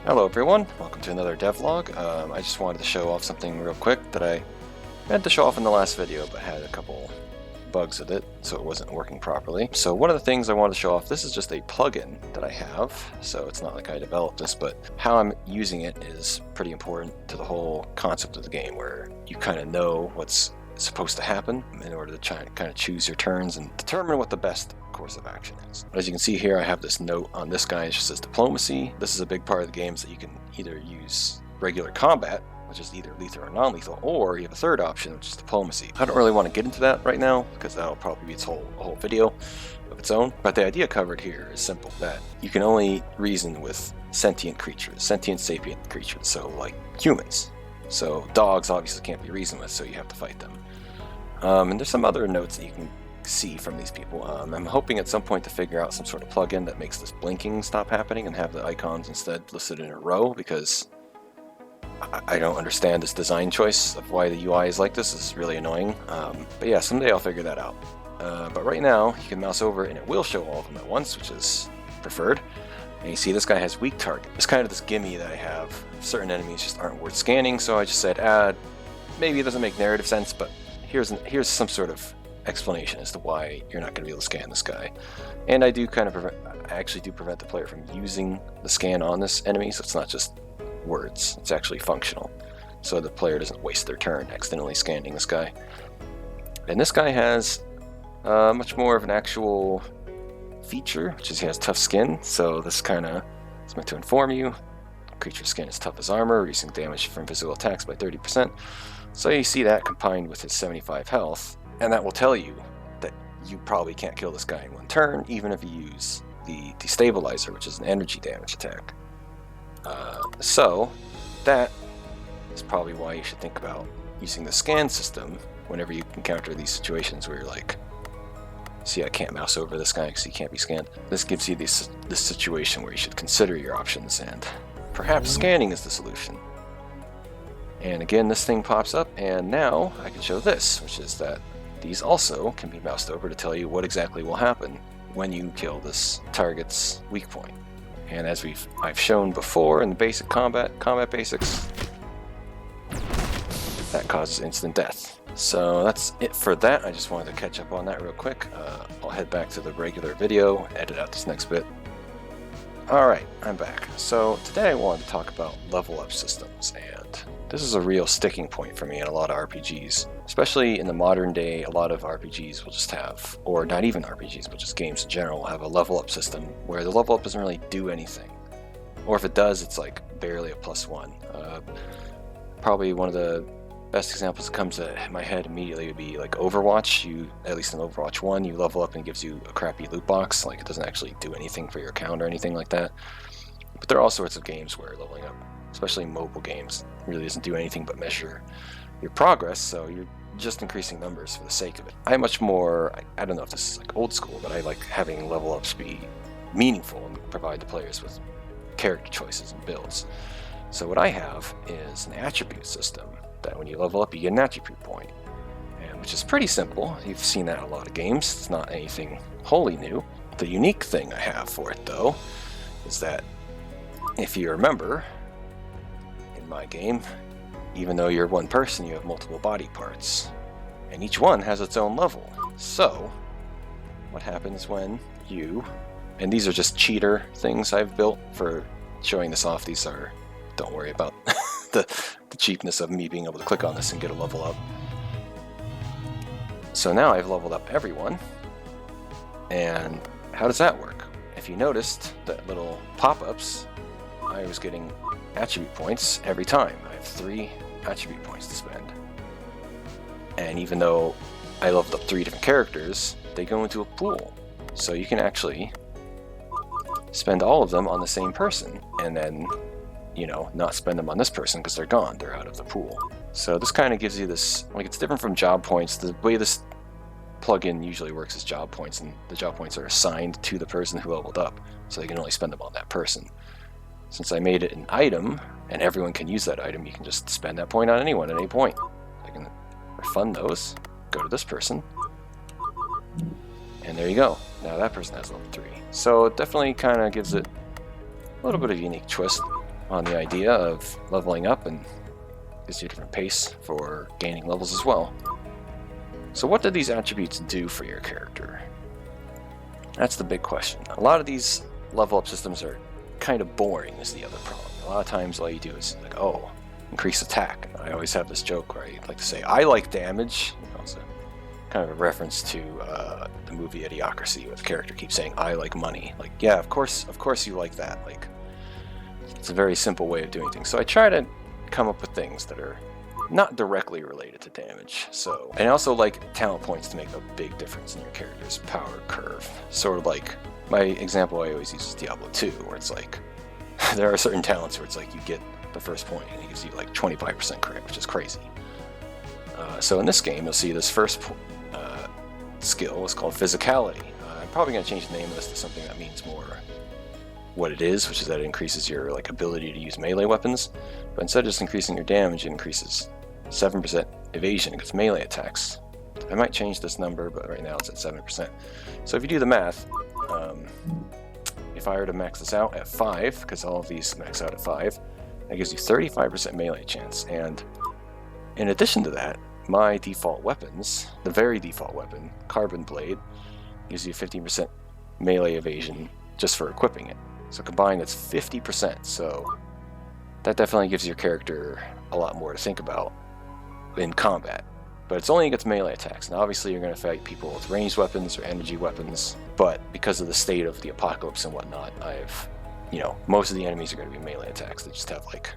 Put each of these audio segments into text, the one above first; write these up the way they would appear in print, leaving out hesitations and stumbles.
Hello everyone, welcome to another devlog. I just wanted to show off something real quick that I meant to show off in the last video, but had a couple bugs with it, so it wasn't working properly. So one of the things I wanted to show off, this is just a plugin that I have, so it's not like I developed this, but how I'm using it is pretty important to the whole concept of the game, where you kind of know what's supposed to happen in order to try and kind of choose your turns and determine what the best course of action is. As you can see here, I have this note on this guy. It just says diplomacy. This is a big part of the games that you can either use regular combat, which is either lethal or non-lethal, or you have a third option, which is diplomacy. I don't really want to get into that right now because that'll probably be its whole video of its own. But the idea covered here is simple: that you can only reason with sentient creatures, sentient sapient creatures, so like humans. So dogs obviously can't be reasoned with, so you have to fight them. And there's some other notes that you can see from these people. I'm hoping at some point to figure out some sort of plugin that makes this blinking stop happening and have the icons instead listed in a row, because I don't understand this design choice of why the UI is like this. It's really annoying. But yeah, someday I'll figure that out. But right now, you can mouse over and it will show all of them at once, which is preferred. And you see this guy has weak target. It's kind of this gimme that I have. Certain enemies just aren't worth scanning, so I just said, maybe it doesn't make narrative sense, but here's some sort of explanation as to why you're not going to be able to scan this guy. And I actually do prevent the player from using the scan on this enemy, so it's not just words, it's actually functional. So the player doesn't waste their turn accidentally scanning this guy. And this guy has much more of an actual feature, which is he has tough skin, so this kind of is meant to inform you. Creature skin is tough as armor, reducing damage from physical attacks by 30%. So you see that combined with his 75 health, and that will tell you that you probably can't kill this guy in one turn, even if you use the destabilizer, which is an energy damage attack. So that is probably why you should think about using the scan system whenever you encounter these situations where you're like, see, I can't mouse over this guy because he can't be scanned. This gives you this situation where you should consider your options, and perhaps scanning is the solution. And again, this thing pops up, and now I can show this, which is that these also can be moused over to tell you what exactly will happen when you kill this target's weak point. And as I've shown before in the basic combat basics, that causes instant death. So that's it for that. I just wanted to catch up on that real quick. I'll head back to the regular video, edit out this next bit. Alright, I'm back. So today I wanted to talk about level up systems, and this is a real sticking point for me in a lot of RPGs. Especially in the modern day, a lot of RPGs will just have, or not even RPGs, but just games in general, will have a level up system where the level up doesn't really do anything. Or if it does, it's like barely a +1. Probably one of the best examples that comes to my head immediately would be like Overwatch. At least in Overwatch 1, you level up and it gives you a crappy loot box. Like, it doesn't actually do anything for your account or anything like that. But there are all sorts of games where leveling up, especially mobile games, really doesn't do anything but measure your progress, so you're just increasing numbers for the sake of it. I don't know if this is like old school, but I like having level ups be meaningful and provide the players with character choices and builds. So what I have is an attribute system that when you level up, you get an attribute point, and which is pretty simple. You've seen that in a lot of games. It's not anything wholly new. The unique thing I have for it, though, is that if you remember, in my game, even though you're one person, you have multiple body parts, and each one has its own level. So what happens when and these are just cheater things I've built for showing this off. These are, don't worry about the cheapness of me being able to click on this and get a level up. So now I've leveled up everyone, and how does that work? If you noticed that little pop-ups, I was getting attribute points every time. I have 3 attribute points to spend. And even though I leveled up 3 different characters, they go into a pool. So you can actually spend all of them on the same person, and then, not spend them on this person because they're gone, they're out of the pool. So this kind of gives you this, like, it's different from job points. The way this plugin usually works is job points, and the job points are assigned to the person who leveled up, so they can only spend them on that person. Since I made it an item, and everyone can use that item, you can just spend that point on anyone at any point. I can refund those, go to this person, and there you go. Now that person has level 3. So it definitely kind of gives it a little bit of a unique twist. on the idea of leveling up, and gives you a different pace for gaining levels as well. So what do these attributes do for your character? That's the big question. A lot of these level up systems are kind of boring is the other problem. A lot of times all you do is like, oh, increase attack. And I always have this joke where I like to say, I like damage. You know, it's kind of a reference to the movie Idiocracy, where the character keeps saying, I like money. Like, yeah, of course you like that. Like, it's a very simple way of doing things. So I try to come up with things that are not directly related to damage. So, and I also like talent points to make a big difference in your character's power curve. Sort of like, my example I always use is Diablo 2, where it's like, there are certain talents where it's like you get the first point and it gives you like 25% crit, which is crazy. So in this game, you'll see this first skill is called Physicality. I'm probably going to change the name of this to something that means more what it is, which is that it increases your like ability to use melee weapons. But instead of just increasing your damage, it increases 7% evasion against melee attacks. I might change this number, but right now it's at 7%. So if you do the math, if I were to max this out at 5, because all of these max out at 5, that gives you 35% melee chance. And in addition to that, my default weapons, the very default weapon, Carbon Blade, gives you 15% melee evasion just for equipping it. So combined, that's 50%. So that definitely gives your character a lot more to think about in combat. But it's only against melee attacks. Now obviously you're going to fight people with ranged weapons or energy weapons, but because of the state of the apocalypse and whatnot, most of the enemies are going to be melee attacks. They just have like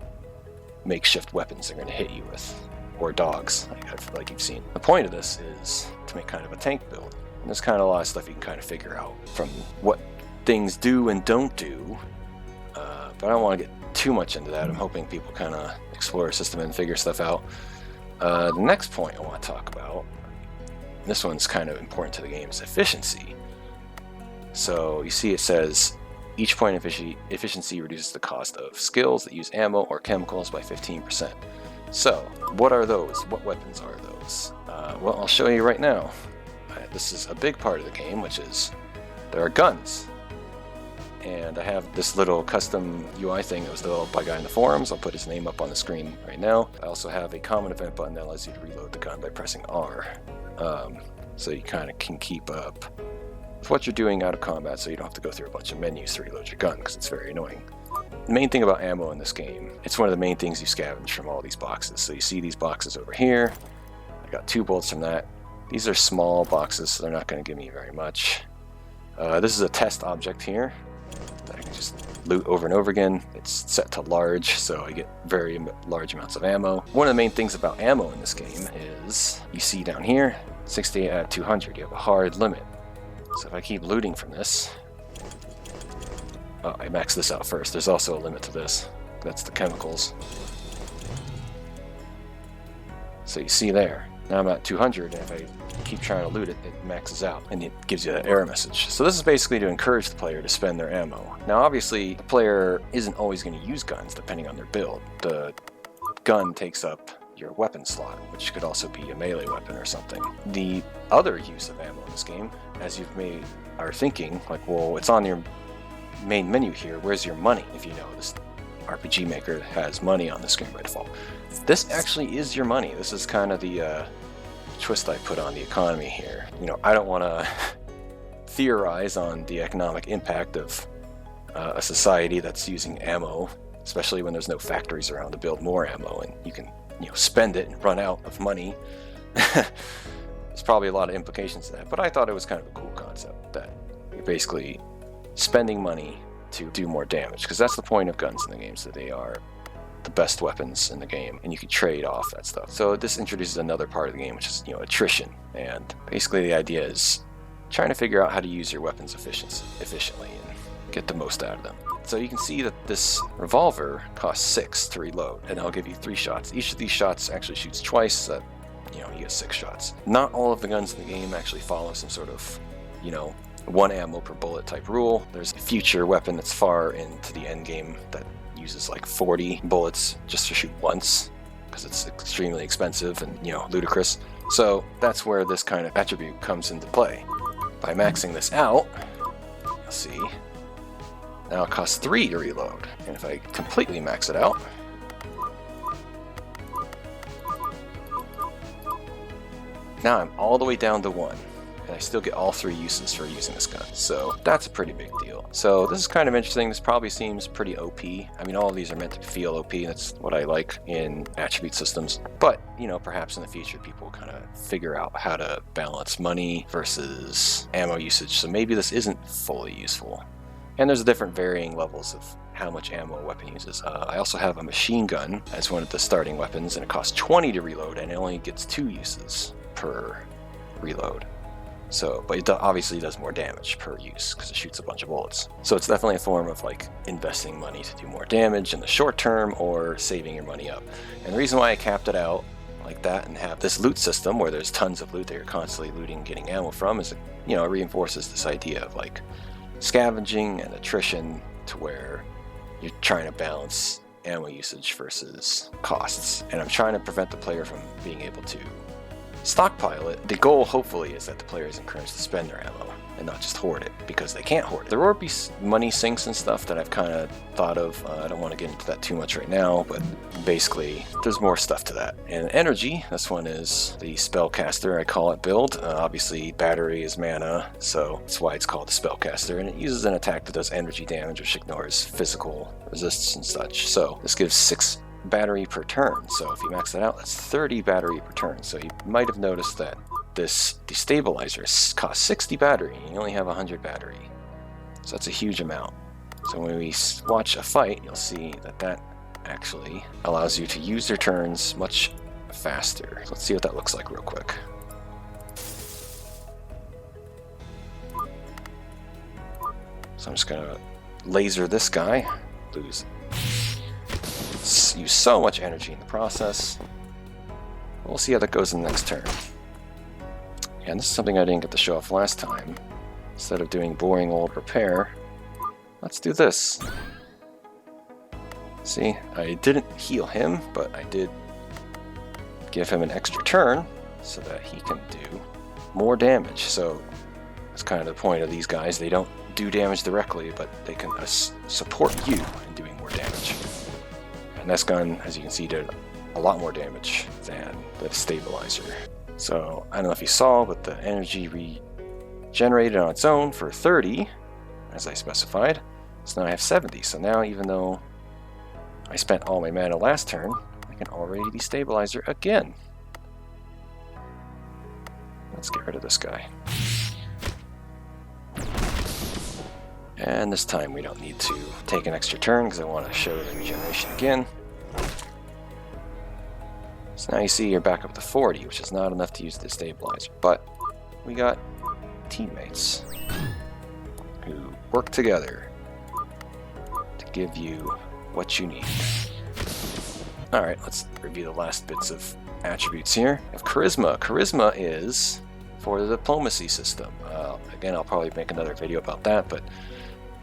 makeshift weapons they're going to hit you with, or dogs, like you've seen. The point of this is to make kind of a tank build. And there's kind of a lot of stuff you can kind of figure out from what things do and don't do, but I don't want to get too much into that. I'm hoping people kind of explore a system and figure stuff out. The next point I want to talk about, this one's kind of important to the game, is efficiency. So you see it says each point of efficiency reduces the cost of skills that use ammo or chemicals by 15%. So what are those? What weapons are those? Well, I'll show you right now. This is a big part of the game, which is there are guns. And I have this little custom UI thing that was developed by a guy in the forums. I'll put his name up on the screen right now. I also have a common event button that allows you to reload the gun by pressing R. So you kind of can keep up with what you're doing out of combat, so you don't have to go through a bunch of menus to reload your gun, because it's very annoying. The main thing about ammo in this game, it's one of the main things you scavenge from all these boxes. So you see these boxes over here. I got 2 bullets from that. These are small boxes, so they're not going to give me very much. This is a test object here that I can just loot over and over again. It's set to large, so I get very large amounts of ammo. One of the main things about ammo in this game is, you see down here, 68 out of 200. You have a hard limit. So if I keep looting from this, I max this out first. There's also a limit to this. That's the chemicals. So you see there. Now I'm at 200, and if I keep trying to loot it, it maxes out, and it gives you an error message. So this is basically to encourage the player to spend their ammo. Now obviously, the player isn't always going to use guns depending on their build. The gun takes up your weapon slot, which could also be a melee weapon or something. The other use of ammo in this game, as you've are thinking, like, well, it's on your main menu here, where's your money? If you know, this RPG Maker has money on the screen by default. This actually is your money. This is kind of the twist I put on the economy here. I don't want to theorize on the economic impact of a society that's using ammo, especially when there's no factories around to build more ammo, and you can spend it and run out of money. There's probably a lot of implications to that, but I thought it was kind of a cool concept that you're basically spending money to do more damage, because that's the point of guns in the game, so they are the best weapons in the game, and you can trade off that stuff. So this introduces another part of the game, which is attrition, and basically the idea is trying to figure out how to use your weapons efficiently and get the most out of them. So you can see that this revolver costs 6 to reload, and I'll give you 3 shots. Each of these shots actually shoots twice, so you get 6 shots. Not all of the guns in the game actually follow some sort of 1 ammo per bullet type rule. There's a future weapon that's far into the end game that uses like 40 bullets just to shoot once, because it's extremely expensive and ludicrous. So that's where this kind of attribute comes into play. By maxing this out, you'll see now it costs 3 to reload. And if I completely max it out, now I'm all the way down to 1. And I still get all 3 uses for using this gun. So that's a pretty big deal. So this is kind of interesting. This probably seems pretty OP. I mean, all of these are meant to feel OP. That's what I like in attribute systems. But, you know, perhaps in the future people kind of figure out how to balance money versus ammo usage. So maybe this isn't fully useful. And there's different varying levels of how much ammo a weapon uses. I also have a machine gun as one of the starting weapons, and it costs 20 to reload, and it only gets 2 uses per reload. So, but it obviously does more damage per use because it shoots a bunch of bullets. So it's definitely a form of like investing money to do more damage in the short term or saving your money up. And the reason why I capped it out like that and have this loot system where there's tons of loot that you're constantly looting and getting ammo from is, you know, it reinforces this idea of like scavenging and attrition to where you're trying to balance ammo usage versus costs. And I'm trying to prevent the player from being able to stockpile it. The goal, hopefully, is that the player is encouraged to spend their ammo and not just hoard it, because they can't hoard it. There will be money sinks and stuff that I've kind of thought of. I don't want to get into that too much right now, but basically, there's more stuff to that. And energy, this one is the spellcaster, I call it, build. Obviously, battery is mana, so that's why it's called the spellcaster, and it uses an attack that does energy damage, which ignores physical resists and such. So this gives 6 battery per turn, so if you max that out, that's 30 battery per turn. So you might have noticed that this destabilizer costs 60 battery and you only have 100 battery, so that's a huge amount. So when we watch a fight, you'll see that that actually allows you to use your turns much faster. So let's see what that looks like real quick. So I'm just gonna laser this guy, use so much energy in the process. We'll see how that goes in the next turn. And this is something I didn't get to show off last time. Instead of doing boring old repair, let's do this. See, I didn't heal him, but I did give him an extra turn so that he can do more damage. So that's kind of the point of these guys. They don't do damage directly, but they can support you in doing more damage. And this gun, as you can see, did a lot more damage than the stabilizer. So, I don't know if you saw, but the energy regenerated on its own for 30, as I specified. So now I have 70. So now, even though I spent all my mana last turn, I can already destabilizer again. Let's get rid of this guy. And this time we don't need to take an extra turn because I want to show the regeneration again. So now you see you're back up to 40, which is not enough to use the stabilizer. But we got teammates who work together to give you what you need. Alright, let's review the last bits of attributes here. We have Charisma. Charisma is for the diplomacy system. Again, I'll probably make another video about that, but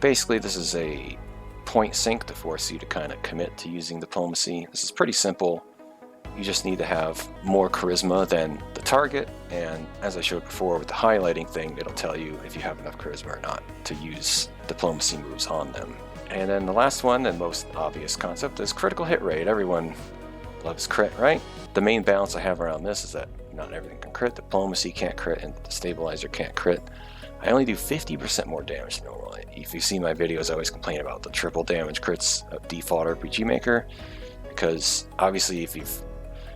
basically this is a point sink to force you to kind of commit to using diplomacy. This is pretty simple. You just need to have more charisma than the target, and as I showed before with the highlighting thing, it'll tell you if you have enough charisma or not to use diplomacy moves on them. And then the last one and most obvious concept is critical hit rate. Everyone loves crit, right? The main balance I have around this is that not everything can crit. Diplomacy can't crit and the stabilizer can't crit. I only do 50% more damage than normal. If you see my videos, I always complain about the triple damage crits of default RPG Maker, because obviously if you've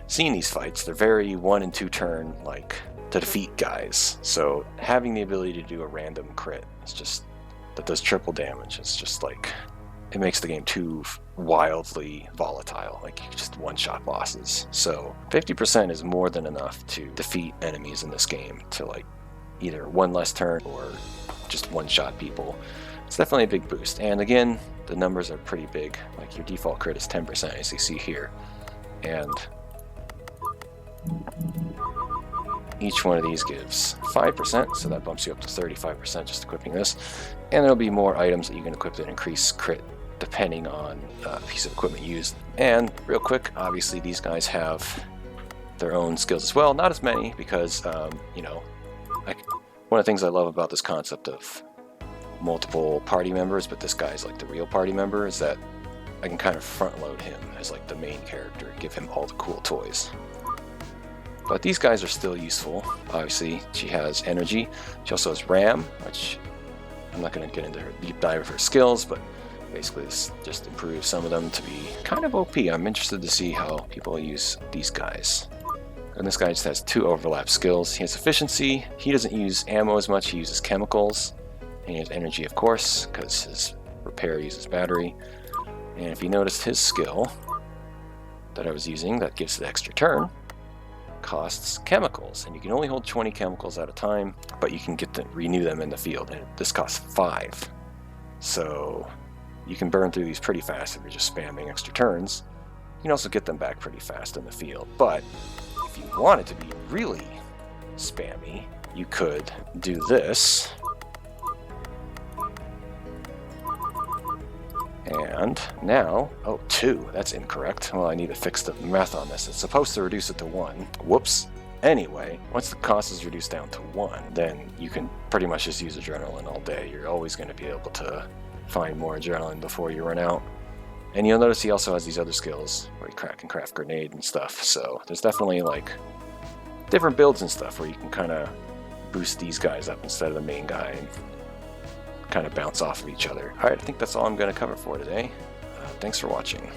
seen these fights, they're very 1 and 2 turn, like, to defeat guys. So having the ability to do a random crit is just, that does triple damage, it's just like, it makes the game too wildly volatile. Like, you just one-shot bosses. So 50% is more than enough to defeat enemies in this game, to like either one less turn or just one-shot people. It's definitely a big boost. And again, the numbers are pretty big. Like, your default crit is 10%, as you see here. And each one of these gives 5%, so that bumps you up to 35% just equipping this. And there'll be more items that you can equip that increase crit depending on the piece of equipment used. And real quick, obviously these guys have their own skills as well. Not as many because, you know, like, one of the things I love about this concept of multiple party members, but this guy's like the real party member, is that I can kind of front load him as like the main character, give him all the cool toys. But these guys are still useful. Obviously, she has energy. She also has RAM, which I'm not going to get into her deep dive of her skills, but basically this just improves some of them to be kind of OP. I'm interested to see how people use these guys. And this guy just has 2 overlap skills. He has efficiency. He doesn't use ammo as much. He uses chemicals. And he has energy, of course, because his repair uses battery. And if you noticed, his skill that I was using that gives the extra turn costs chemicals, and you can only hold 20 chemicals at a time, but you can get them, renew them in the field, and this costs 5. So you can burn through these pretty fast if you're just spamming extra turns. You can also get them back pretty fast in the field, but if you want it to be really spammy, you could do this. And now, oh, 2, that's incorrect. Well, I need to fix the math on this. It's supposed to reduce it to 1. Whoops. Anyway, once the cost is reduced down to 1, then you can pretty much just use adrenaline all day. You're always going to be able to find more adrenaline before you run out. And you'll notice he also has these other skills where he can craft grenade and stuff. So there's definitely like different builds and stuff where you can kind of boost these guys up instead of the main guy and kind of bounce off of each other. Alright, I think that's all I'm going to cover for today. Thanks for watching.